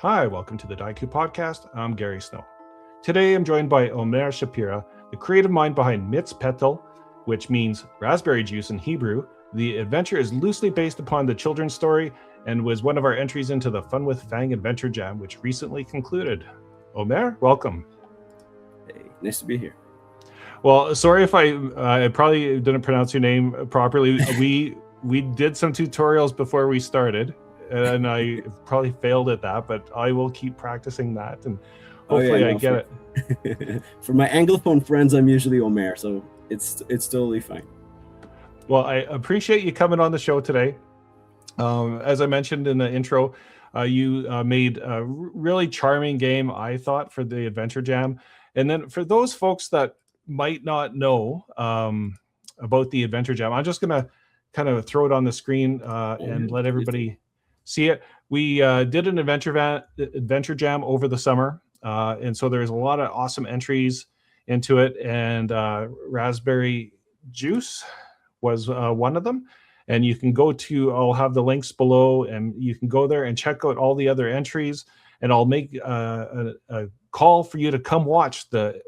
Hi, welcome to the Dieku Podcast. I'm Gary Snow. Today I'm joined by Omer Shapira, the creative mind behind Mitz Petel, which means raspberry juice in Hebrew. The adventure is loosely based upon the children's story and was one of our entries into the Fun with Fang Adventure Jam, which recently concluded. Omer, welcome. Hey, nice to be here. Well, sorry if I probably didn't pronounce your name properly. We did some tutorials before we started, and I probably failed at that, but I will keep practicing that, and hopefully I get it. For my Anglophone friends, I'm usually Omer, so it's totally fine. Well, I appreciate you coming on the show today. As I mentioned in the intro, you made a really charming game, I thought, for the Adventure Jam. And then for those folks that might not know about the Adventure Jam, I'm just going to kind of throw it on the screen and let everybody see it. We did an Adventure Jam over the summer. And so there's a lot of awesome entries into it. And raspberry juice was one of them. And you can go to, I'll have the links below, and you can go there and check out all the other entries. And I'll make a call for you to come watch the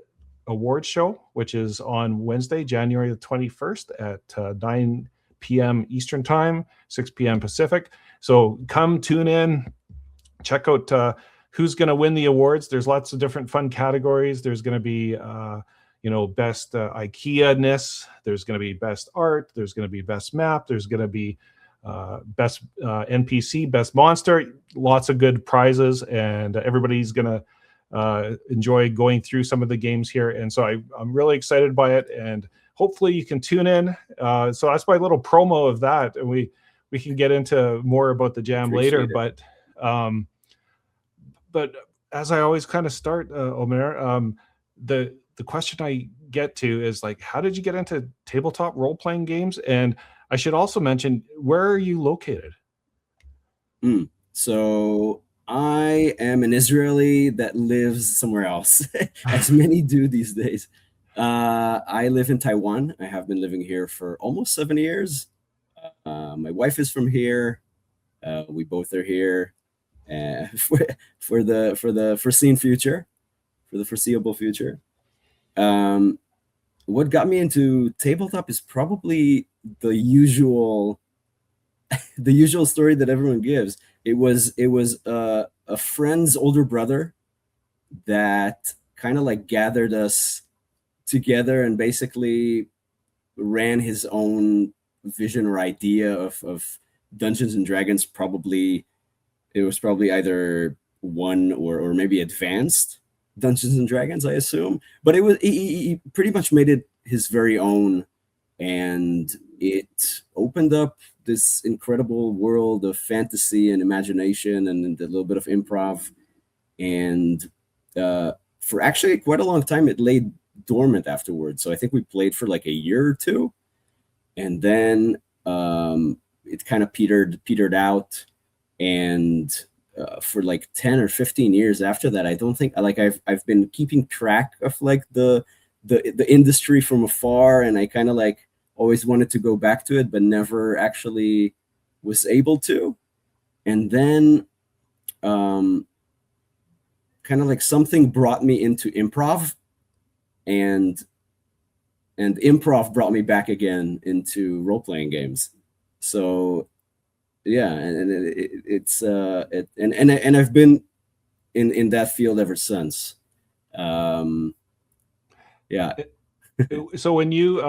award show, which is on Wednesday, January the 21st at 9 p.m. Eastern Time, 6 p.m. Pacific. So come tune in, check out who's going to win the awards. There's lots of different fun categories. There's going to be best IKEA-ness. There's going to be best art. There's going to be best map. There's going to be best NPC, best monster. Lots of good prizes, and everybody's going to enjoy going through some of the games here. And so I'm really excited by it, and hopefully you can tune in. So that's my little promo of that, and we can get into more about the jam later. But as I always kind of start, Omer, the question I get to is like, how did you get into tabletop role-playing games? And I should also mention, where are you located? So I am an Israeli that lives somewhere else, as many do these days. I live in Taiwan. I have been living here for almost 7 years. My wife is from here. We both are here for the foreseeable future. What got me into tabletop is probably the usual story that everyone gives. It was a friend's older brother that kind of like gathered us together and basically ran his own vision or idea of Dungeons and Dragons. It was probably either one or maybe advanced Dungeons and Dragons, I assume, but it was he pretty much made it his very own, and it opened up this incredible world of fantasy and imagination and a little bit of improv. And for actually quite a long time, it lay dormant afterwards. So I think we played for like a year or two, and then it kind of petered out. And for like 10 or 15 years after that, I don't think I've been keeping track of like the industry from afar, and I kind of like always wanted to go back to it, but never actually was able to. And then kind of like something brought me into improv, and improv brought me back again into role-playing games. So yeah, and I've been in that field ever since. Yeah. So when you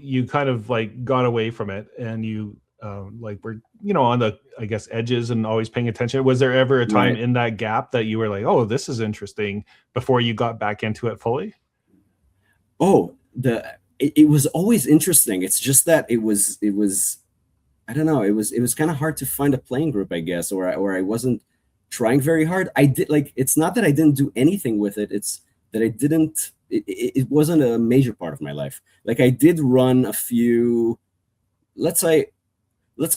you kind of like got away from it, and you were on the, I guess, edges and always paying attention, was there ever a time in that gap that you were like, oh, this is interesting, before you got back into it fully? Oh, it was always interesting. It's just that it was I don't know, it was kind of hard to find a playing group, I guess, or I wasn't trying very hard. I did, like, it's not that I didn't do anything with it, it's that I didn't, it wasn't a major part of my life. Like, I did run a few, let's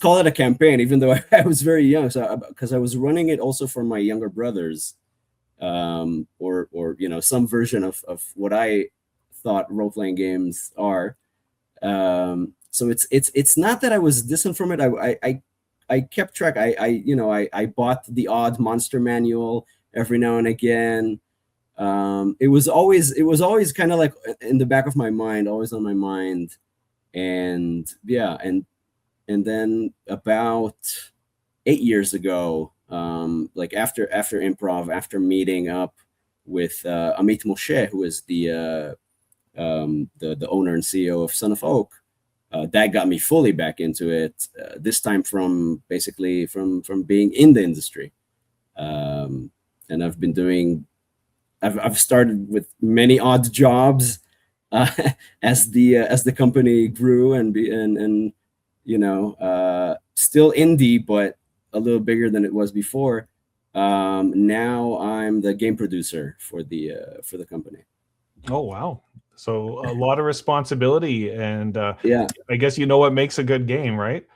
call it a campaign, even though I was very young, so because I was running it also for my younger brothers, or some version of what I thought role-playing games are. So it's not that I was distant from it. I kept track. I bought the odd monster manual every now and again. It was always kind of like in the back of my mind, always on my mind. And yeah, and then about 8 years ago, like after improv, after meeting up with Amit Moshe, who is the owner and CEO of Son of Oak, that got me fully back into it. This time from basically from being in the industry, and I've been doing. I've started with many odd jobs uh, as the company grew and still indie, but a little bigger than it was before. Now I'm the game producer for the company. Oh wow! So a lot of responsibility, and Yeah. I guess you know what makes a good game, right?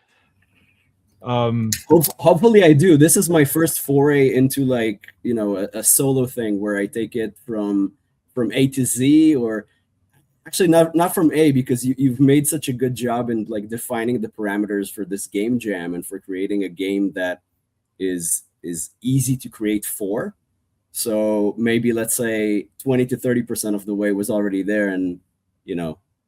Hopefully I do. This is my first foray into like a solo thing where I take it from A to Z, or actually not from A, because you've made such a good job in like defining the parameters for this game jam and for creating a game that is easy to create for. So maybe let's say 20 to 30% of the way was already there, and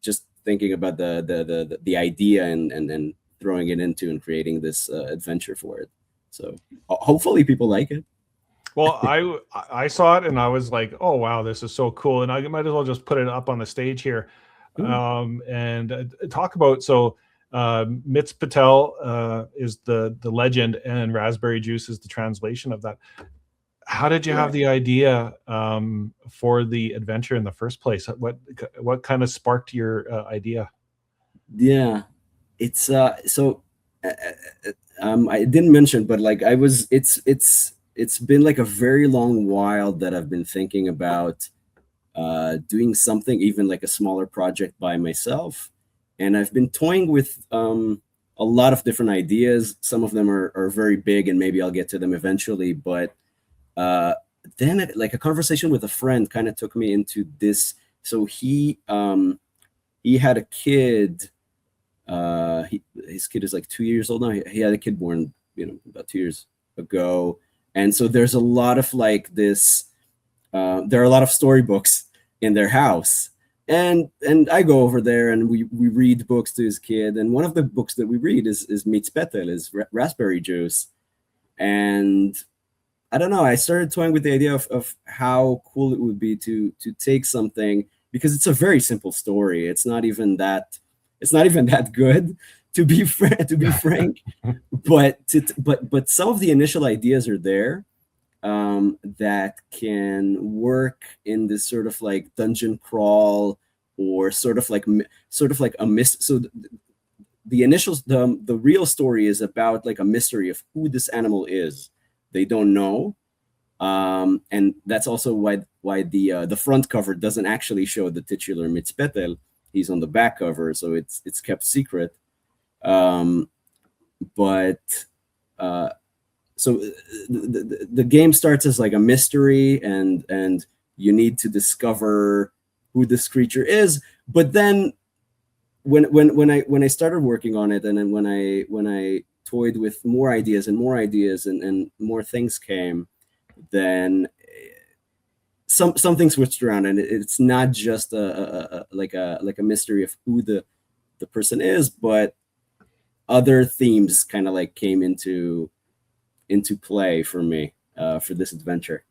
just thinking about the idea and throwing it into and creating this adventure for it. So hopefully people like it. Well, I saw it and I was like, oh wow, this is so cool, and I might as well just put it up on the stage here, and talk about Mitz Petel is the legend, and Raspberry Juice is the translation of that. How did you have the idea for the adventure in the first place? What kind of sparked your idea? Yeah, it's so I didn't mention, but like it's been like a very long while that I've been thinking about doing something, even like a smaller project by myself, and I've been toying with a lot of different ideas. Some of them are very big, and maybe I'll get to them eventually, but uh, then like a conversation with a friend kind of took me into this. So he had a kid. His kid is like 2 years old now. He had a kid born about 2 years ago, and so there's a lot of like this. There are a lot of storybooks in their house, and I go over there and we read books to his kid. And one of the books that we read is Mitz Petel, is Raspberry Juice, and I don't know. I started toying with the idea of how cool it would be to take something, because it's a very simple story. It's not even that. It's not even that good, to be frank. But some of the initial ideas are there, that can work in this sort of like dungeon crawl, or sort of like a mist. So the initials, the real story is about like a mystery of who this animal is. They don't know, and that's also why the front cover doesn't actually show the titular Mitz Petel. He's on the back cover, so it's kept secret. But so the game starts as like a mystery, and you need to discover who this creature is. But then when I started working on it, and then when I toyed with more ideas and more ideas, and more things came, then something switched around, and it's not just like a mystery of who the person is, but other themes kind of like came into play for me for this adventure.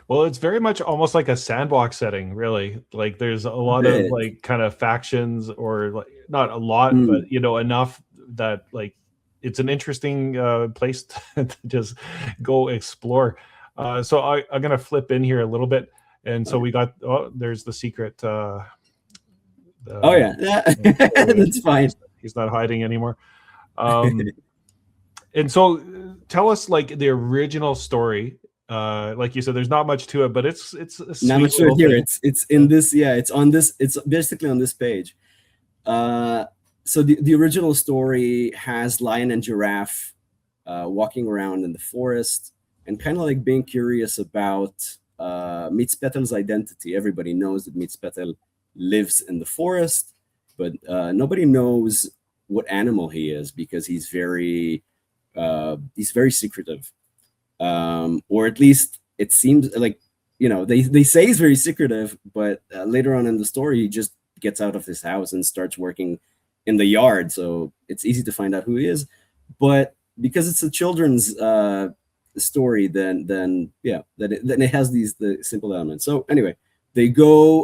Well, it's very much almost like a sandbox setting, really. Like there's a lot of like kind of factions, or like not a lot, but enough that like it's an interesting place to just go explore. So I'm gonna flip in here a little bit, and so we got there's the secret. Oh yeah, that's fine. He's not hiding anymore. And so tell us like the original story. Like you said, there's not much to it, but it's not much to it here. It's in this. Yeah, it's on this. It's basically on this page. So the original story has lion and giraffe walking around in the forest, and kind of like being curious about Mitz Petel's identity. Everybody knows that Mitz Petel lives in the forest, but nobody knows what animal he is, because he's very he's very secretive, or at least it seems like, they say he's very secretive, but later on in the story, he just gets out of his house and starts working in the yard, so it's easy to find out who he is. But because it's a children's story, then it has the simple elements. So anyway, they go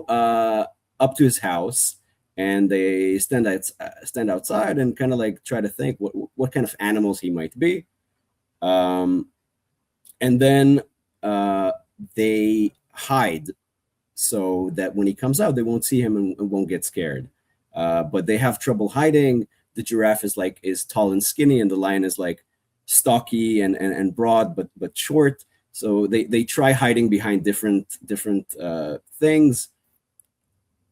up to his house and they stand outside and kind of like try to think what kind of animals he might be, and then they hide so that when he comes out, they won't see him and won't get scared. But they have trouble hiding. The giraffe is tall and skinny, and the lion is like stocky and broad but short. So they try hiding behind different things,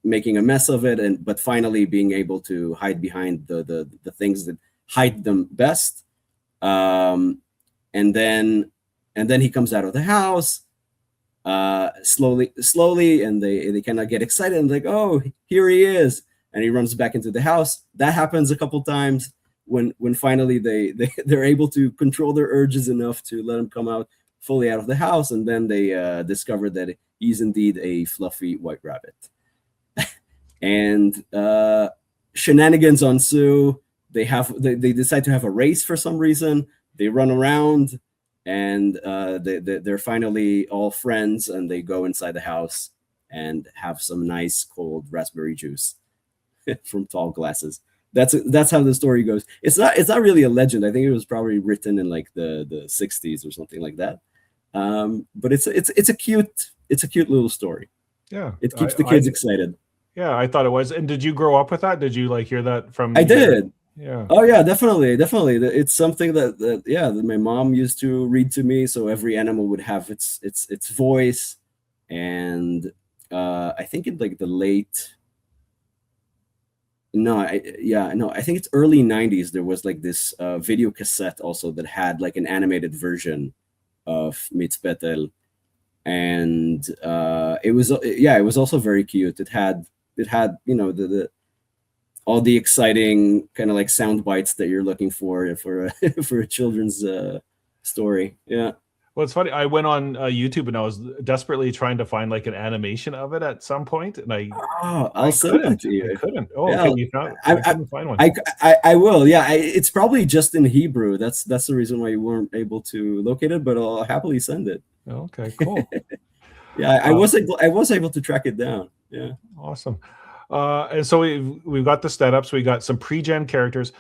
making a mess of it, but finally being able to hide behind the things that hide them best. And then he comes out of the house slowly, and they kind of get excited and like, oh, here he is, and he runs back into the house. That happens a couple times when finally they're able to control their urges enough to let him come out fully out of the house, and then they discover that he's indeed a fluffy white rabbit. And shenanigans ensue. They decide to have a race for some reason. They run around, and they're finally all friends, and they go inside the house and have some nice cold raspberry juice from tall glasses. That's how the story goes. It's not really a legend. I think it was probably written in like the 60s or something like that. But it's a cute little story. Yeah, it keeps the kids excited. Yeah, I thought it was. And did you grow up with that? Did you like hear that from? I did. Yeah. Oh yeah, definitely. It's something that my mom used to read to me. So every animal would have its voice, and I think in like the late. I think it's early 90s. There was like this video cassette also that had like an animated version of Mitz Petel, and it was also very cute. It had the all the exciting kind of like sound bites that you're looking for a children's story. Yeah. Well, it's funny. I went on YouTube and I was desperately trying to find like an animation of it at some point, and I'll send it to you. I couldn't. Oh, yeah, okay. I couldn't find one. I will. Yeah, it's probably just in Hebrew. That's the reason why you weren't able to locate it, but I'll happily send it. Okay, cool. Yeah, I was able to track it down. Yeah, awesome. And so we've got the setups. We got some pre-gen characters.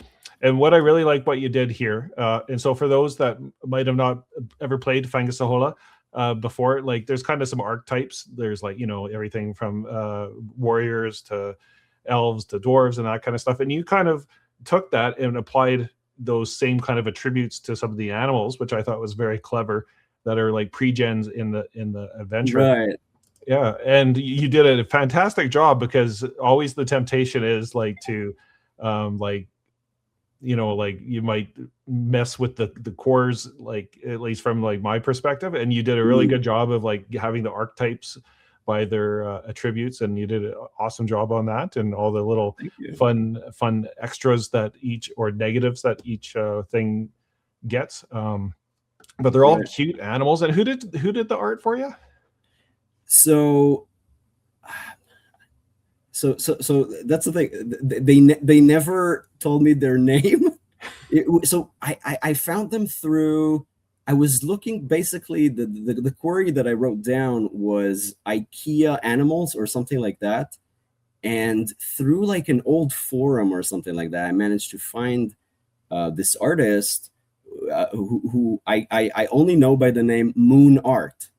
And what I really like what you did here, and so for those that might have not ever played Fangelsehala before, like there's kind of some archetypes. There's like, everything from warriors to elves to dwarves and that kind of stuff. And you kind of took that and applied those same kind of attributes to some of the animals, which I thought was very clever, that are like pre-gens in the adventure. Right. Yeah, and you did a fantastic job, because always the temptation is like to like you might mess with the cores, like at least from like my perspective, and you did a really good job of like having the archetypes by their attributes, and you did an awesome job on that, and all the little fun extras that each, or negatives that each thing gets. But they're all cute animals. And who did the art for you? So that's the thing. They never told me their name. So I found them through. I was looking, basically the query that I wrote down was IKEA animals or something like that, and through like an old forum or something like that, I managed to find this artist who I only know by the name Moon Art.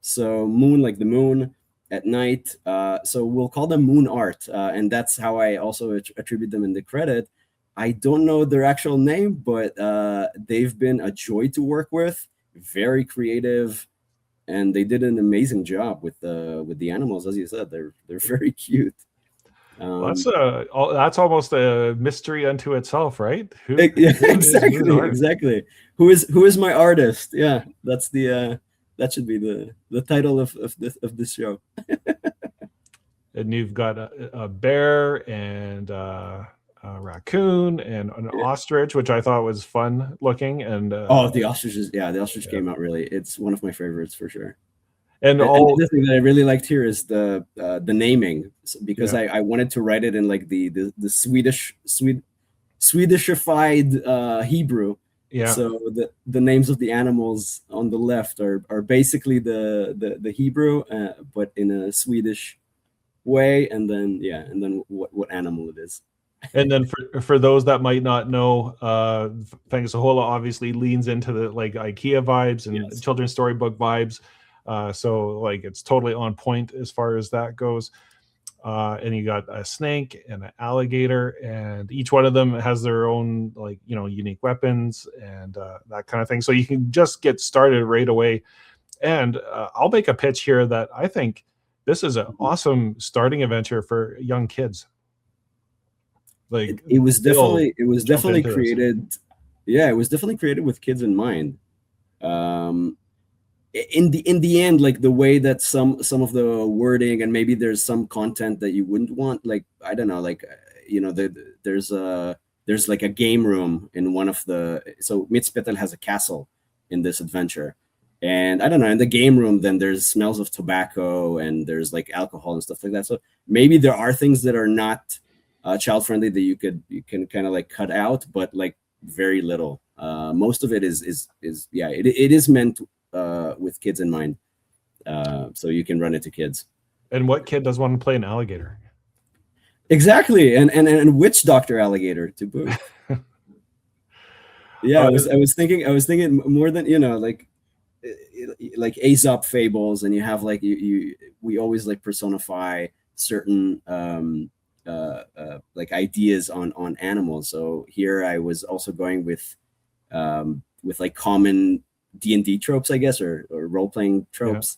So moon, like the moon at night. So we'll call them Moon Art, and that's how I also attribute them in the credit. I don't know their actual name, but they've been a joy to work with. Very creative, and they did an amazing job with the animals. As you said, they're very cute. Well, that's almost a mystery unto itself, right? Exactly. Who is my artist? Yeah, that's that should be the title of this show. And you've got a bear and raccoon and an ostrich, which I thought was fun looking. And the ostriches, the ostrich came out really. It's one of my favorites for sure. And all the thing that I really liked here is the naming, because I wanted to write it in like the Swedishified Hebrew. Yeah. So the names of the animals on the left are basically the Hebrew, but in a Swedish way, and then what animal it is. And then for those that might not know, Fangelsehala obviously leans into the like IKEA vibes and children's storybook vibes. So like it's totally on point as far as that goes. And you got a snake and an alligator, and each one of them has their own like unique weapons and that kind of thing. So you can just get started right away. And I'll make a pitch here that I think this is an awesome starting adventure for young kids. Like it was definitely created. Yeah, it was definitely created with kids in mind. In the end, like the way that some of the wording, and maybe there's some content that you wouldn't want, like I don't know, like there's like a game room in one of the, so Mitz Petel has a castle in this adventure, and I don't know, in the game room then there's smells of tobacco and there's like alcohol and stuff like that. So maybe there are things that are not child friendly that you can kind of like cut out, but like very little. Most of it is it is meant with kids in mind, so you can run it to kids. And what kid does want to play an alligator? Exactly, and witch doctor alligator to boot. I was thinking more than like Aesop fables, and you have like we always like personify certain like ideas on animals. So here I was also going with like common D&D tropes, I guess, or role-playing tropes.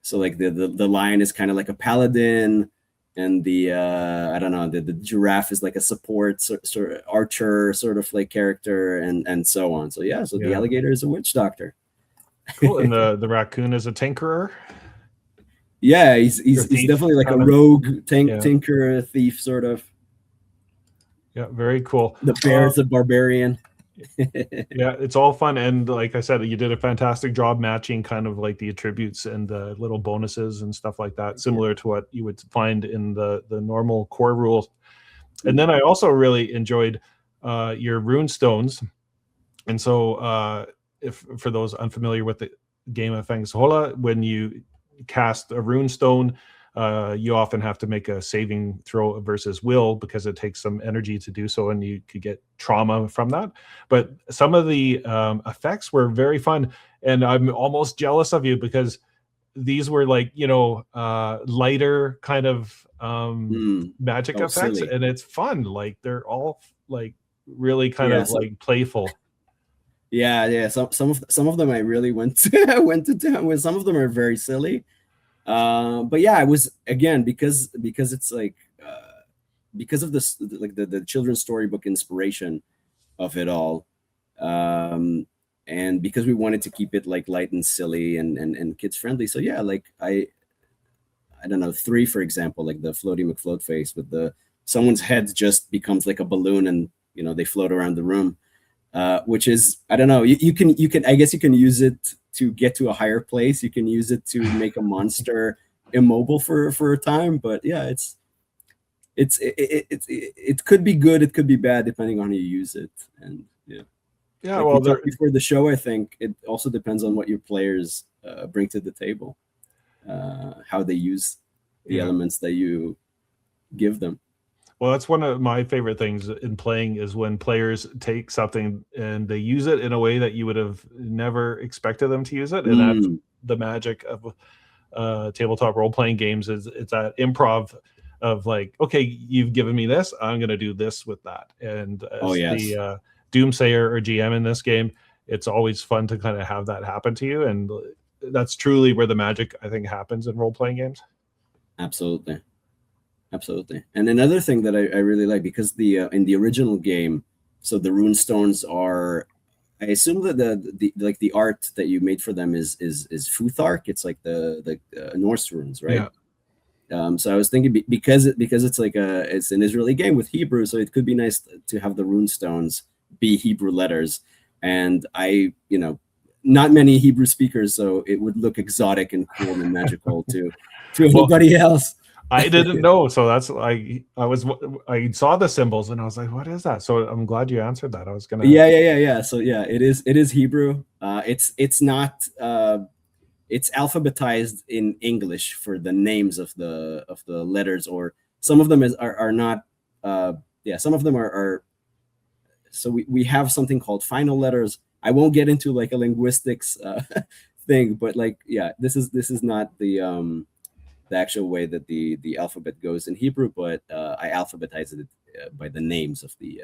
So like the lion is kind of like a paladin, and the I don't know, the giraffe is like a support sort of archer sort of like character, and so on. So the alligator is a witch doctor. Cool. And the raccoon is a tinkerer. Yeah, he's definitely like a rogue tinker thief sort of. Yeah, very cool. The bear is a barbarian. Yeah, it's all fun, and like I said, you did a fantastic job matching kind of like the attributes and the little bonuses and stuff like that, similar to what you would find in the normal core rules. And then I also really enjoyed your rune stones. And so if for those unfamiliar with the game of Fangelsehala, when you cast a rune stone, you often have to make a saving throw versus will, because it takes some energy to do so, and you could get trauma from that. But some of the effects were very fun, and I'm almost jealous of you, because these were like lighter kind of magic effects, silly. And it's fun. Like they're all like really kind of like playful. Yeah. Some of them I really went to town with. Some of them are very silly. But yeah, I was, again, because it's like because of this, like the children's storybook inspiration of it all, and because we wanted to keep it like light and silly and kids friendly. So yeah, like I don't know, 3 for example, like the Floaty McFloat face with someone's head just becomes like a balloon, and they float around the room, which is, I don't know, you can I guess you can use it to get to a higher place. You can use it to make a monster immobile for a time. But yeah, it could be good, it could be bad, depending on how you use it. And like well, before the show, I think it also depends on what your players bring to the table, how they use the elements that you give them. Well, that's one of my favorite things in playing, is when players take something and they use it in a way that you would have never expected them to use it. And that's the magic of tabletop role-playing games, is it's that improv of like, okay, you've given me this, I'm going to do this with that. And as the Doomsayer or GM in this game, it's always fun to kind of have that happen to you. And that's truly where the magic, I think, happens in role-playing games. Absolutely. And another thing that I really like, because in the original game, so the rune stones are, I assume that the art that you made for them is Futhark. It's like the Norse runes, right? So I was thinking because it's like it's an Israeli game with Hebrew, so it could be nice to have the rune stones be Hebrew letters. And I, not many Hebrew speakers, so it would look exotic and cool and magical to anybody else. I didn't know, so that's I saw the symbols and I was like, what is that? So I'm glad you answered that. I was gonna. Yeah. So yeah, it is Hebrew. It's not. It's alphabetized in English for the names of the letters, or some of them are not. Some of them are. So we have something called final letters. I won't get into like a linguistics thing, but like this is not the actual way that the alphabet goes in Hebrew, but I alphabetize it by the names of the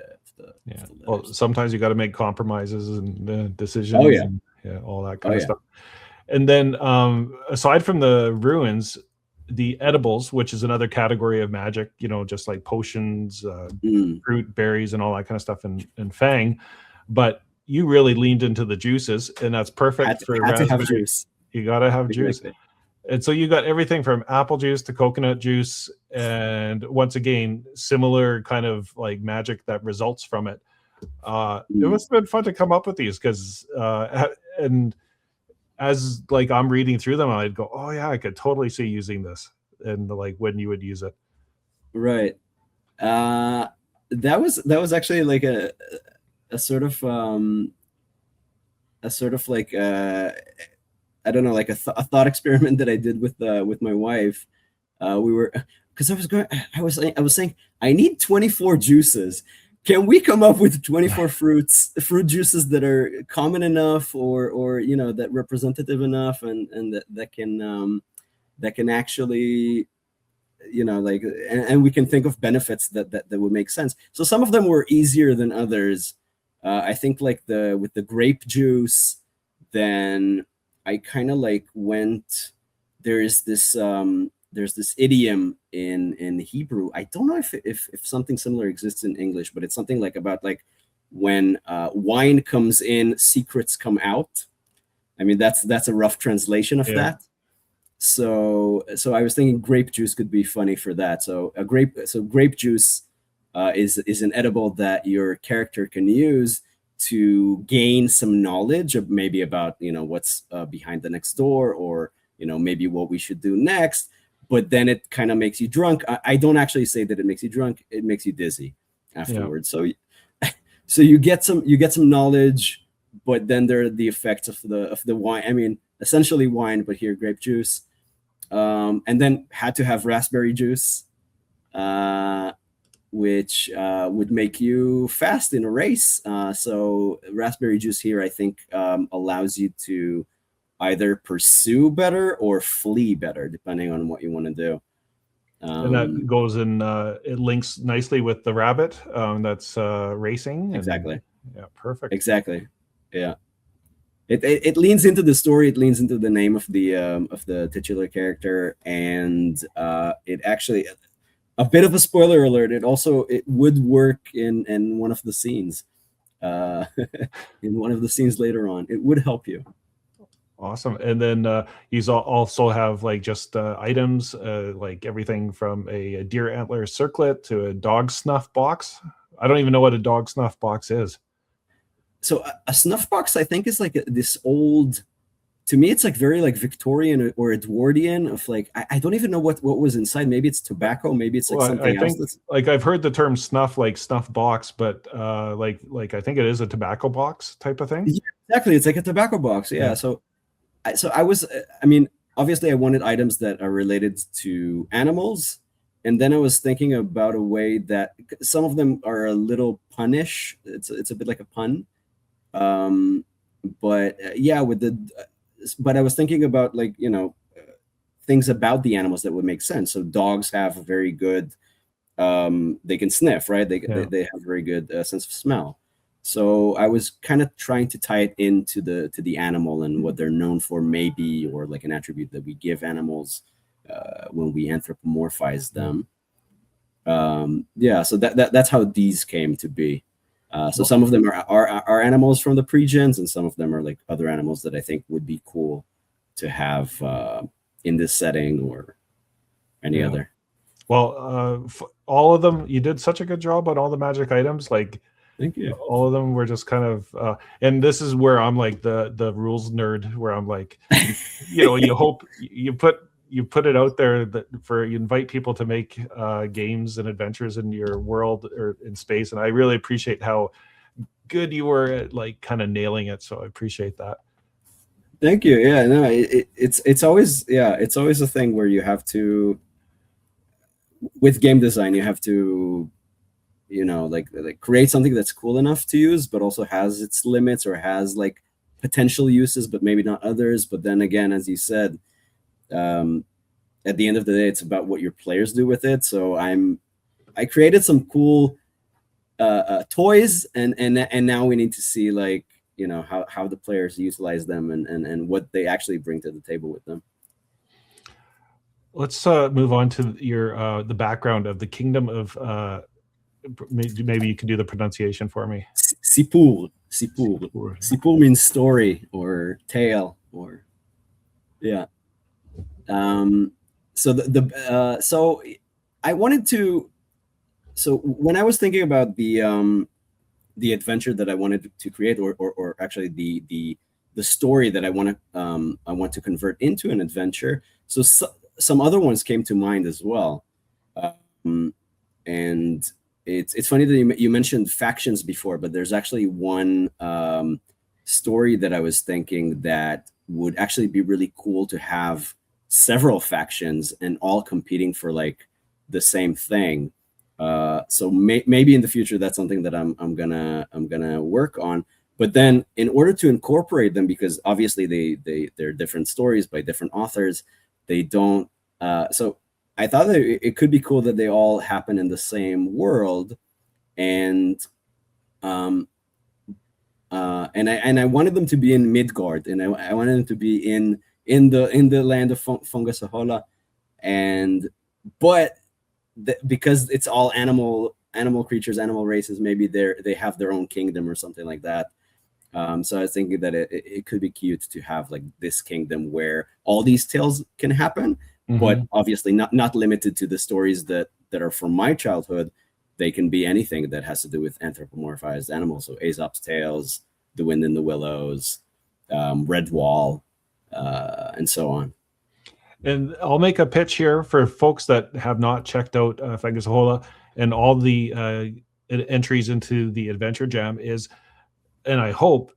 letters. Well, sometimes you got to make compromises and decisions. And, all that kind of stuff. And then aside from the ruins, the edibles, which is another category of magic, just like potions, fruit, berries, and all that kind of stuff in Fang. But you really leaned into the juices, and that's perfect for raspberry. To have juice. You got to have juice. And so you got everything from apple juice to coconut juice. And once again, similar kind of like magic that results from it. It must have been fun to come up with these because, and as like I'm reading through them, I'd go, oh yeah, I could totally see using this, and like when you would use it. Right. That was actually like a sort of like I don't know, like a thought experiment that I did with my wife. We were, because I was saying I need 24 juices. Can we come up with 24 fruit juices that are common enough, or that representative enough, and that can actually, like, and we can think of benefits that would make sense. So some of them were easier than others. I think like with the grape juice, then I kind of like went. There's this idiom in Hebrew. I don't know if something similar exists in English, but it's something like about like when wine comes in, secrets come out. I mean, that's a rough translation of that. So I was thinking grape juice could be funny for that. So grape juice is an edible that your character can use to gain some knowledge of maybe about what's behind the next door, or maybe what we should do next. But then it kind of makes you drunk. I don't actually say that it makes you drunk. It makes you dizzy afterwards. So you get some knowledge, but then there are the effects of the wine. I mean, essentially wine, but here grape juice. And then had to have raspberry juice, which would make you fast in a race. So raspberry juice here, I think, allows you to either pursue better or flee better, depending on what you want to do. And that goes in, it links nicely with the rabbit that's racing. Exactly. Yeah, perfect. Exactly. Yeah. It leans into the story. It leans into the name of the titular character, and it actually, a bit of a spoiler alert, it would work in one of the scenes, in one of the scenes later on. It would help you. Awesome. And then you also have like just items, like everything from a deer antler circlet to a dog snuff box. I don't even know what a dog snuff box is. So a snuff box, I think, is like this old, to me, it's like very like Victorian or Edwardian of like, I don't even know what was inside. Maybe it's tobacco. Maybe it's like something else. Like I've heard the term snuff, like snuff box, but like I think it is a tobacco box type of thing. Yeah, exactly. It's like a tobacco box. Yeah. So I was, I mean, obviously I wanted items that are related to animals. And then I was thinking about a way that some of them are a little punish. It's a bit like a pun. But I was thinking about like, things about the animals that would make sense. So dogs have a very good, they can sniff, right? They have a very good sense of smell. So I was kind of trying to tie it into the animal and what they're known for, maybe, or like an attribute that we give animals when we anthropomorphize them. So that's how these came to be. So some of them are animals from the pre-gens, and some of them are like other animals that I think would be cool to have in this setting, or any Yeah. other. Well, all of them, you did such a good job on all the magic items. Like, Thank you. all of them were just kind of, and this is where I'm like the rules nerd, where I'm like, you hope you put it out there that you invite people to make games and adventures in your world or in space, and I really appreciate how good you were at like kind of nailing it. So I appreciate that. Thank you. Yeah, no, it's always a thing where you have to, with game design, you have to, like create something that's cool enough to use, but also has its limits or has like potential uses, but maybe not others. But then again, as you said, at the end of the day, it's about what your players do with it. So I created some cool toys, and now we need to see like how the players utilize them and what they actually bring to the table with them. Let's move on to your the background of the kingdom of maybe you can do the pronunciation for me. Sipur. Sipur means story or tale or yeah. So so I wanted to. So when I was thinking about the adventure that I wanted to create, or actually the story that I want to convert into an adventure. So some other ones came to mind as well, and it's funny that you mentioned factions before, but there's actually one story that I was thinking that would actually be really cool to have several factions and all competing for like the same thing. So maybe in the future that's something that I'm gonna work on. But then in order to incorporate them, because obviously they're different stories by different authors, they don't. So I thought that it could be cool that they all happen in the same world, and I wanted them to be in Midgard, and I wanted them to be in the land of Fangelsehala, and but because it's all animal creatures, animal races, maybe they have their own kingdom or something like that. So I was thinking that it could be cute to have like this kingdom where all these tales can happen, but obviously not limited to the stories that are from my childhood. They can be anything that has to do with anthropomorphized animals. So Aesop's Tales, The Wind in the Willows, Redwall, and so on. And I'll make a pitch here for folks that have not checked out Fangelsehala and all the entries into the Adventure Jam is, and I hope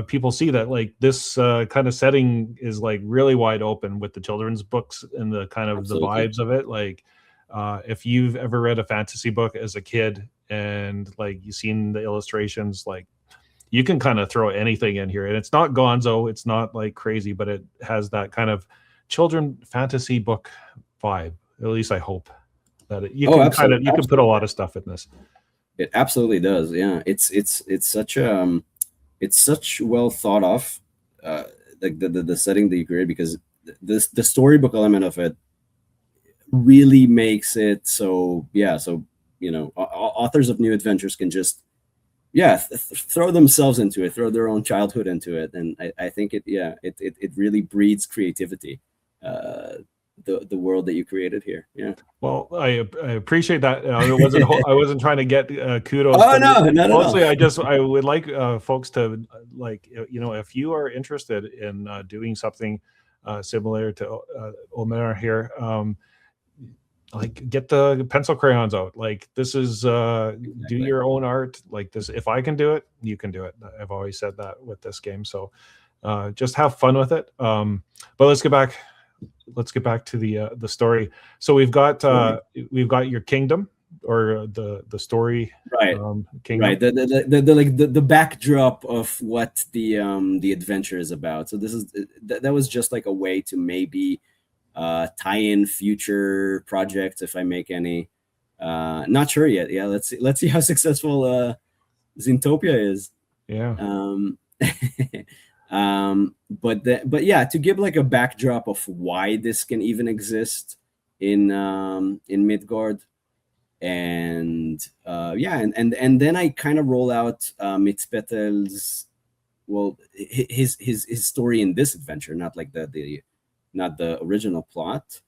people see that like this kind of setting is like really wide open with the children's books and the kind of Absolutely. the vibes of it. Like if you've ever read a fantasy book as a kid and like you've seen the illustrations, like you can kind of throw anything in here, and it's not gonzo, it's not like crazy, but it has that kind of children fantasy book vibe. At least I hope that you can kind of can put a lot of stuff in this. It absolutely does. Yeah, it's such well thought of, like the setting that you created, because the storybook element of it really makes it so. Yeah, so authors of new adventures can just throw themselves into it, throw their own childhood into it, and I think it really breeds creativity. The world that you created here. Yeah. Well, I appreciate that. I wasn't trying to get kudos. Oh no, mostly I would like folks to like if you are interested in doing something similar to Omer here, like get the pencil crayons out. Like this is do your own art. Like this, if I can do it, you can do it. I've always said that with this game. So just have fun with it. But let's get back to the story. So we've got your kingdom, or the story, right? Kingdom. Right. The backdrop of what the adventure is about. So this is that was just like a way to maybe tie in future projects if I make any. Not sure yet. Yeah, let's see how successful Zinetopia is. Yeah. But yeah, to give like a backdrop of why this can even exist in Midgard, and and then I kind of roll out Mitz Petel's, well, his story in this adventure, not like the original plot.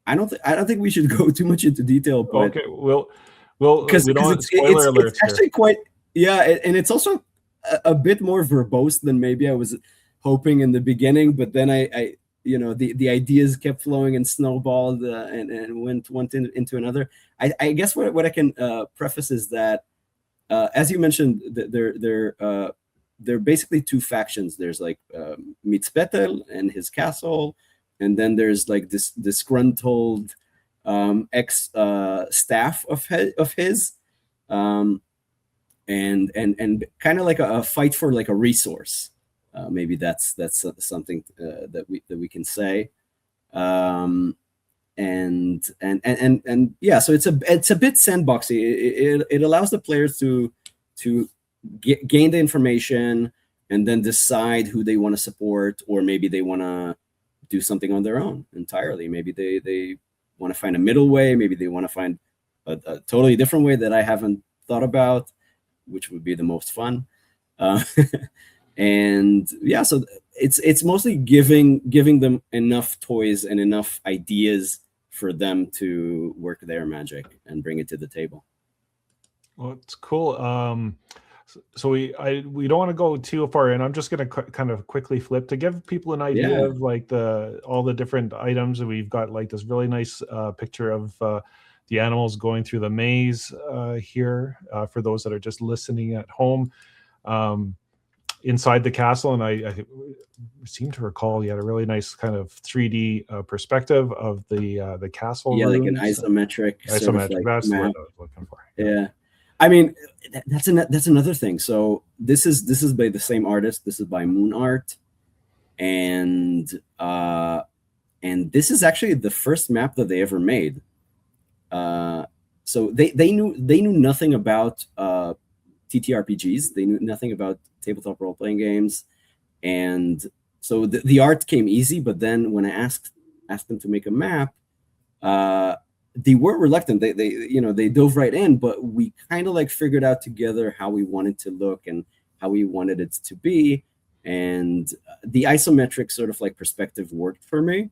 I don't think we should go too much into detail, but okay, we'll because we don't want spoiler alerts it's actually quite and it's also a bit more verbose than maybe I was hoping in the beginning, but then I the ideas kept flowing and snowballed and went into another. I guess what I can preface is that as you mentioned, they're basically two factions. There's like Mitz Petel and his castle, and then there's like this disgruntled ex staff of his, and kind of like a fight for like a resource. Maybe that's something that we can say. And yeah, so it's a bit sandboxy. It allows the players to gain the information and then decide who they want to support, or maybe they want to do something on their own entirely. Maybe they want to find a middle way. Maybe they want to find a totally different way that I haven't thought about, which would be the most fun. And yeah, so it's mostly giving them enough toys and enough ideas for them to work their magic and bring it to the table. Well, it's cool. So we don't want to go too far in. I'm just going to kind of quickly flip to give people an idea of like all the different items. We've got like this really nice picture of the animals going through the maze here for those that are just listening at home. Inside the castle, and I seem to recall you had a really nice kind of 3D perspective of the castle. Yeah, rooms. Like an isometric. That's like what I was looking for. Yeah. I mean, that's another thing. So this is by the same artist. This is by Moon Art, and this is actually the first map that they ever made. So they knew nothing about TTRPGs. They knew nothing about tabletop role-playing games, and so the art came easy. But then when I asked them to make a map, they weren't reluctant. They dove right in, but we kind of like figured out together how we wanted to look and how we wanted it to be, and the isometric sort of like perspective worked for me.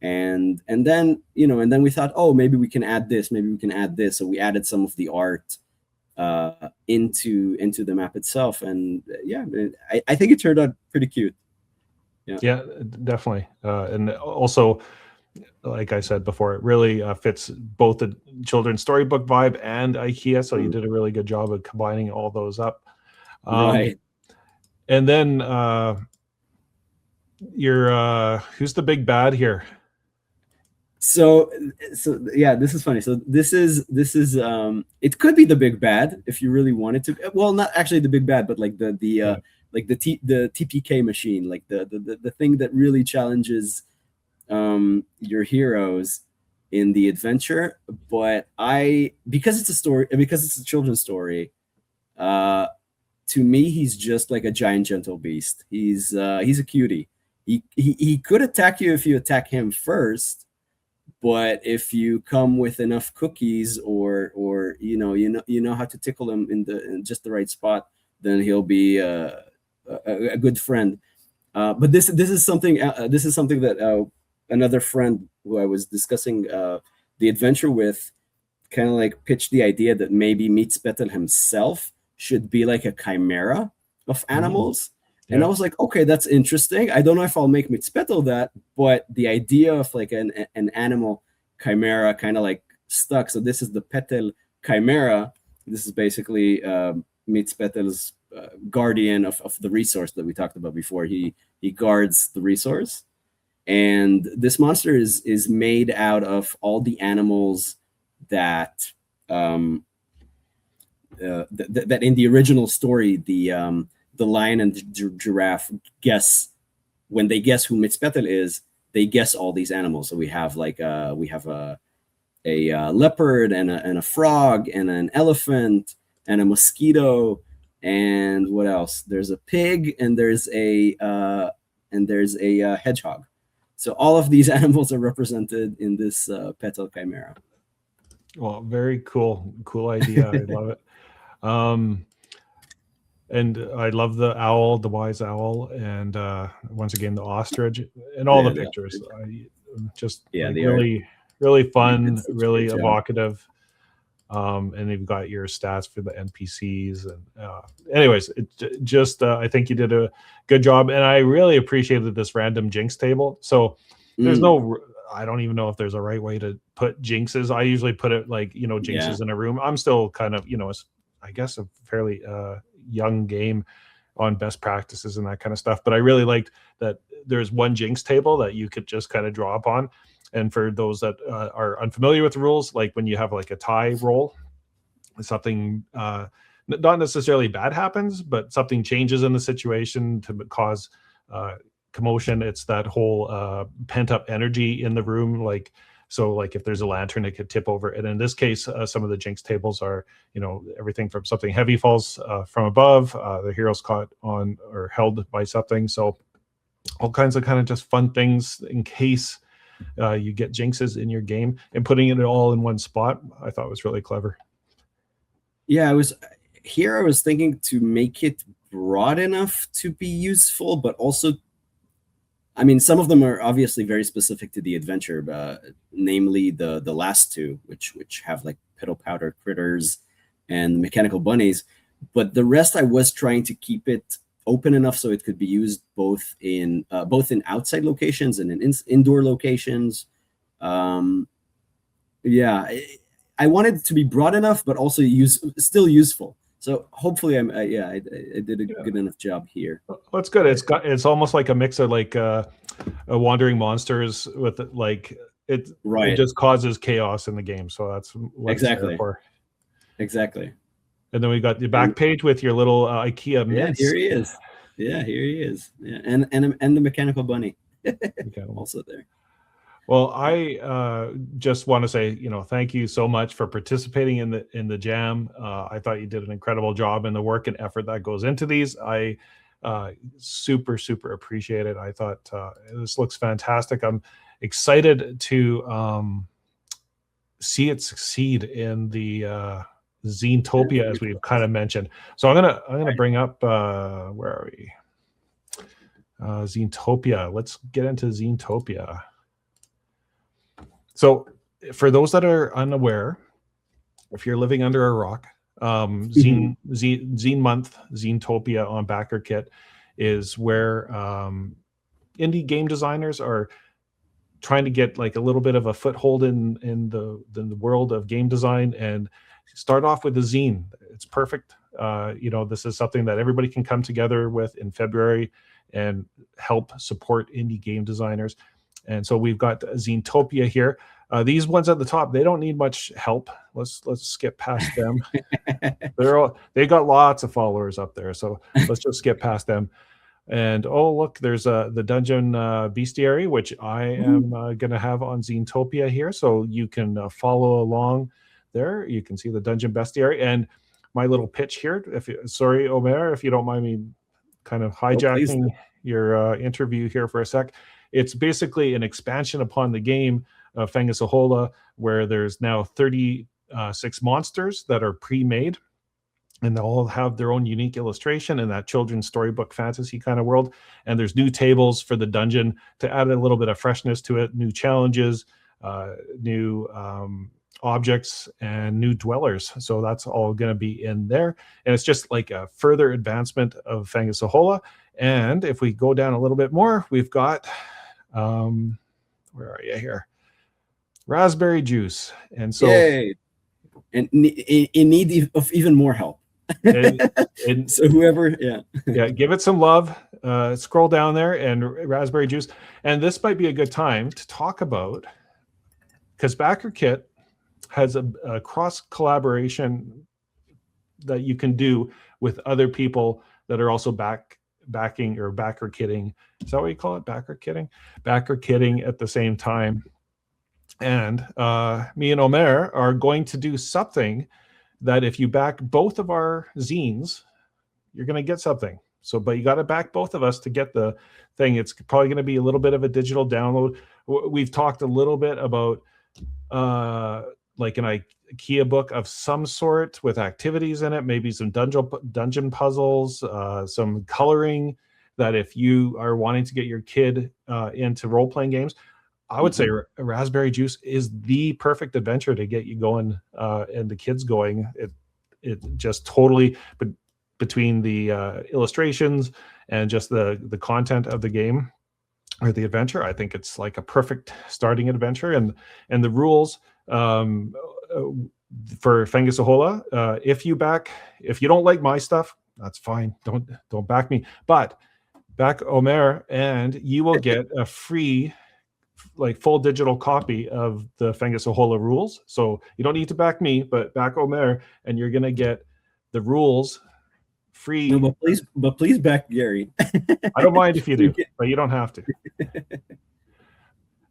And then we thought, oh, maybe we can add this, so we added some of the art into the map itself, and yeah, I think it turned out pretty cute. Yeah, definitely. And also, like I said before, it really fits both the children's storybook vibe and IKEA, so you did a really good job of combining all those up. Right. And then who's the big bad here? So yeah, this is funny. So this is it could be the big bad if you really wanted to. Well, not actually the big bad, but like the TPK machine, like the thing that really challenges your heroes in the adventure. But because it's a children's story, to me he's just like a giant gentle beast. He's a cutie. He could attack you if you attack him first. But if you come with enough cookies, or you know how to tickle him in just the right spot, then he'll be a good friend. But this is something that another friend who I was discussing the adventure with kind of like pitched the idea that maybe Mitz Petel himself should be like a chimera of animals. Yeah. And I was like, okay, that's interesting. I don't know if I'll make Mitz Petel that, but the idea of like an animal chimera kind of like stuck. So this is the Petel chimera. This is basically Mitz Petel's guardian of the resource that we talked about before. He guards the resource. And this monster is made out of all the animals that that in the original story, the lion and the giraffe guess, when they guess who Mitz Petel is, they guess all these animals. So we have a leopard and a frog and an elephant and a mosquito, and what else? There's a pig and there's a hedgehog. So all of these animals are represented in this Petel chimera. Well, very cool idea. I love it. And I love the owl, the wise owl, and once again the ostrich, and all the pictures. I just really really fun, It's such a really great job. evocative. And you've got your stats for the NPCs. And anyways, I think you did a good job. And I really appreciated this random jinx table. So there's I don't even know if there's a right way to put jinxes. I usually put it like, jinxes in a room. I'm still kind of, I guess a fairly young game on best practices and that kind of stuff. But I really liked that there's one jinx table that you could just kind of draw upon. And for those that are unfamiliar with the rules, like when you have like a tie roll, something not necessarily bad happens, but something changes in the situation to cause commotion. It's that whole pent up energy in the room. Like if there's a lantern, it could tip over. And in this case, some of the jinx tables are, everything from something heavy falls from above, the hero's caught on or held by something. So all kinds of kind of just fun things in case you get jinxes in your game, and putting it all in one spot, I thought was really clever. Yeah, I was thinking to make it broad enough to be useful, but also, I mean, some of them are obviously very specific to the adventure, namely the last two, which have like piddle powder critters and mechanical bunnies. But the rest, I was trying to keep it open enough so it could be used both in outside locations and in indoor locations. Yeah, I wanted it to be broad enough, but also still useful. So hopefully, I did a good enough job here. Well, that's good. It's almost like a mix of like a wandering monsters with like it just causes chaos in the game. So that's what exactly it's there for. Exactly. And then we got the back page with your little IKEA Mitz. Yeah, here he is. Yeah, here he is. Yeah, and the mechanical bunny also there. Well, I just want to say, thank you so much for participating in the jam. I thought you did an incredible job, and the work and effort that goes into these, I super appreciate it. I thought this looks fantastic. I'm excited to see it succeed in the Zinetopia, as we've kind of mentioned. So I'm gonna bring up where are we? Zinetopia. Let's get into Zinetopia. So for those that are unaware, if you're living under a rock, Zine Month, Zinetopia on BackerKit is where indie game designers are trying to get like a little bit of a foothold in the world of game design and start off with a zine. It's perfect. This is something that everybody can come together with in February and help support indie game designers. And so we've got Zinetopia here. These ones at the top, they don't need much help. Let's skip past them. They got lots of followers up there, so let's just skip past them. And oh, look, there's the dungeon bestiary, which I am going to have on Zinetopia here, so you can follow along there. You can see the dungeon bestiary and my little pitch here. Sorry, Omer, if you don't mind me kind of hijacking your interview here for a sec. It's basically an expansion upon the game of Fangelsehala, where there's now 36 monsters that are pre-made, and they all have their own unique illustration in that children's storybook fantasy kind of world. And there's new tables for the dungeon to add a little bit of freshness to it, new challenges, new objects, and new dwellers. So that's all going to be in there. And it's just like a further advancement of Fangelsehala. And if we go down a little bit more, we've got, where are you here? Raspberry juice. And so, yay. And in need of even more help. So whoever, give it some love. Scroll down there and raspberry juice. And this might be a good time to talk about, because BackerKit has a cross collaboration that you can do with other people that are also backing or backer kitting. Is that what you call it? Backer kitting at the same time. And me and Omer are going to do something that if you back both of our zines, you're going to get something. So, but you got to back both of us to get the thing. It's probably going to be a little bit of a digital download. We've talked a little bit about like an IKEA book of some sort with activities in it, maybe some dungeon puzzles, some coloring, that if you are wanting to get your kid into role-playing games, I would say Raspberry Juice is the perfect adventure to get you going and the kids going. It just totally, but between the illustrations and just the content of the game or the adventure, I think it's like a perfect starting adventure. And the rules for Fangelsehala, if you don't like my stuff, that's fine. Don't back me, but back Omer, and you will get a free, like, full digital copy of the Fangelsehala rules. So you don't need to back me, but back Omer, and you're gonna get the rules free. No, but please back Gary. I don't mind if you do, but you don't have to.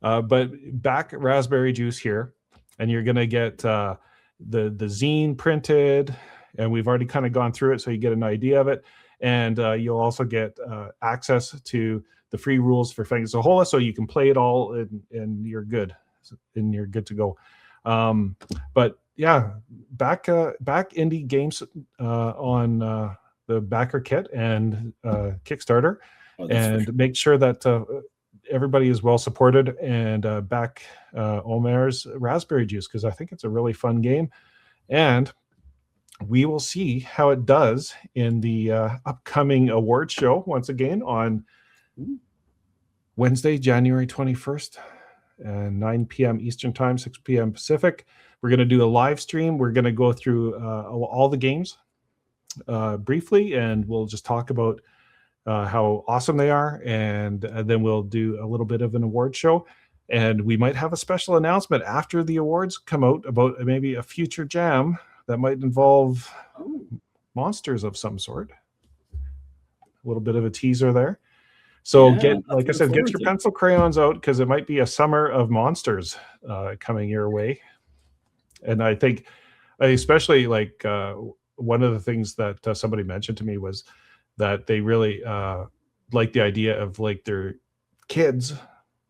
But back Raspberry Juice here, and you're gonna get the zine printed, and we've already kind of gone through it, so you get an idea of it. And you'll also get access to the free rules for Fangelsehala, so you can play it all and you're good. And you're good to go. But yeah, back indie games on the backer kit and Kickstarter, and make sure that everybody is well supported, and back Omer's Raspberry Juice, because I think it's a really fun game. And we will see how it does in the upcoming award show once again on Wednesday, January 21st, 9 p.m. Eastern Time, 6 p.m. Pacific. We're going to do a live stream. We're going to go through all the games briefly, and we'll just talk about how awesome they are, and then we'll do a little bit of an award show. And we might have a special announcement after the awards come out about maybe a future jam that might involve monsters of some sort. A little bit of a teaser there. So like I said, get your pencil crayons out, because it might be a summer of monsters coming your way. And I think, especially like one of the things that somebody mentioned to me was that they really like the idea of like their kids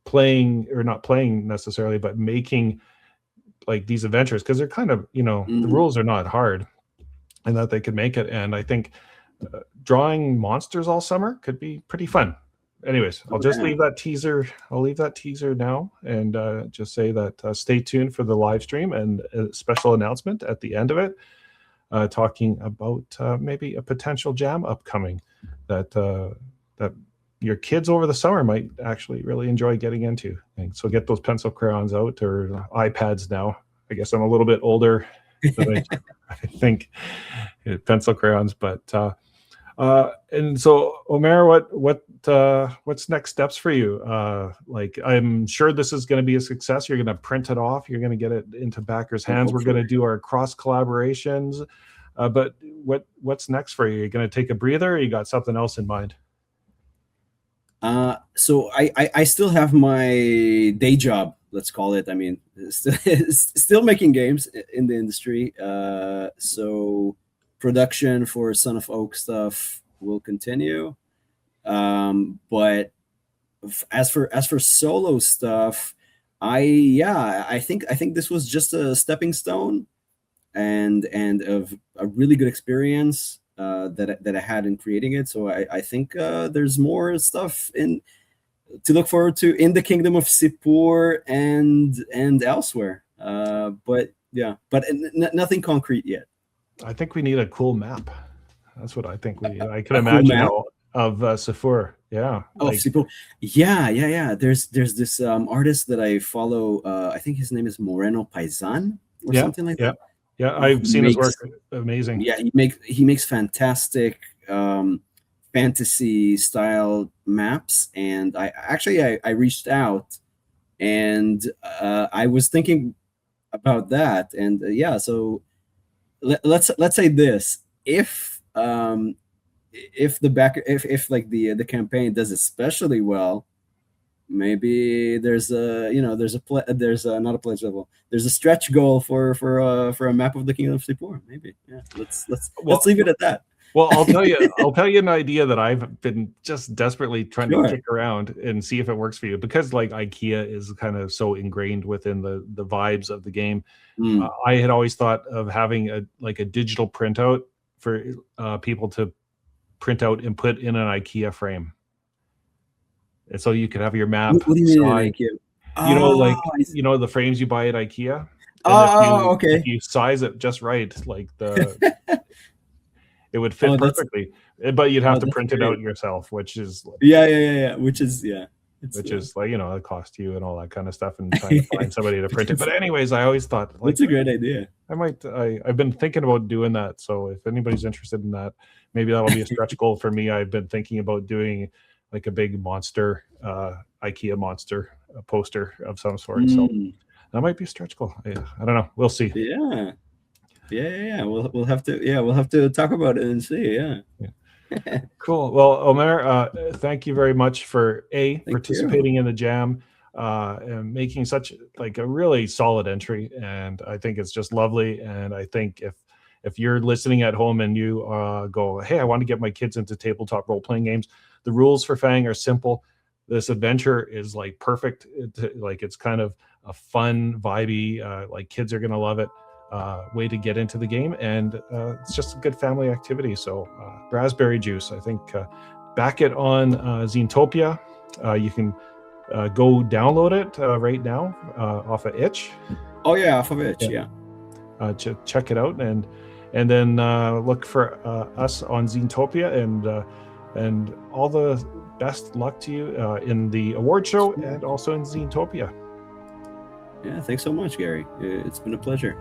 playing, or not playing necessarily, but making like these adventures, because they're kind of, the rules are not hard, and that they could make it. And I think drawing monsters all summer could be pretty fun. Anyways, I'll just leave that teaser. I'll leave that teaser now, and just say that stay tuned for the live stream and a special announcement at the end of it, talking about maybe a potential jam upcoming that that your kids over the summer might actually really enjoy getting into. And so get those pencil crayons out, or iPads now. I guess I'm a little bit older than I think pencil crayons, but and so Omer, what's next steps for you? Like, I'm sure this is going to be a success. You're going to print it off. You're going to get it into backers' hands. We're going to do our cross collaborations. But what's next for you? You're going to take a breather, or you got something else in mind? So I still have my day job, let's call it. I mean, still making games in the industry. So production for Son of Oak stuff will continue. But as for solo stuff, I think this was just a stepping stone, and of a really good experience that I had in creating it. So I think there's more stuff to look forward to in the Kingdom of Sipur and elsewhere. But nothing concrete yet. I think we need a cool map. That's what I think. I can imagine cool of Sipur. Yeah. Oh, like, Sipur. Yeah. There's this artist that I follow. I think his name is Moreno Paisan or something like that. Yeah, I've seen his work. Amazing. Yeah, he makes fantastic fantasy style maps. And I reached out, and I was thinking about that. And so let's say this: if the backer, if like the campaign does especially well, maybe there's a not a pledge level. There's a stretch goal for a map of the Kingdom of Sipur. Maybe, yeah. Let's leave it at that. Well, I'll tell you an idea that I've been just desperately trying to kick around and see if it works for you, because like IKEA is kind of so ingrained within the vibes of the game. I had always thought of having a digital printout for people to print out and put in an IKEA frame. And so you could have your map. What do you mean IKEA? like I see. the frames you buy at IKEA, and Oh, if okay. you size it just right, like it would fit Oh, that's perfectly, but you'd have to that's print it great. out yourself, which is Yeah. Which is it's like it cost you and all that kind of stuff, and trying to find somebody to print it. But anyways, I always thought like that's a great idea. I've been thinking about doing that. So if anybody's interested in that, maybe that'll be a stretch goal for me. I've been thinking about doing like a big monster, IKEA monster poster of some sort. So that might be a stretch goal. I don't know. We'll see. Yeah. We'll have to talk about it and see. Yeah. Cool. Well, Omer, thank you very much for participating in the jam, and making such like a really solid entry. And I think it's just lovely. And I think if you're listening at home and you go, hey, I want to get my kids into tabletop role-playing games, the rules for Fang are simple. This adventure is like perfect. It's kind of a fun, vibey, like kids are going to love it. Way to get into the game, and it's just a good family activity. So raspberry juice, I think, back it on Zinetopia. You can go download it right now off of itch. Oh yeah, off of itch. Yeah. Check it out, and then look for us on Zinetopia, and all the best luck to you in the award show and also in Zinetopia. Yeah, thanks so much, Gary. It's been a pleasure.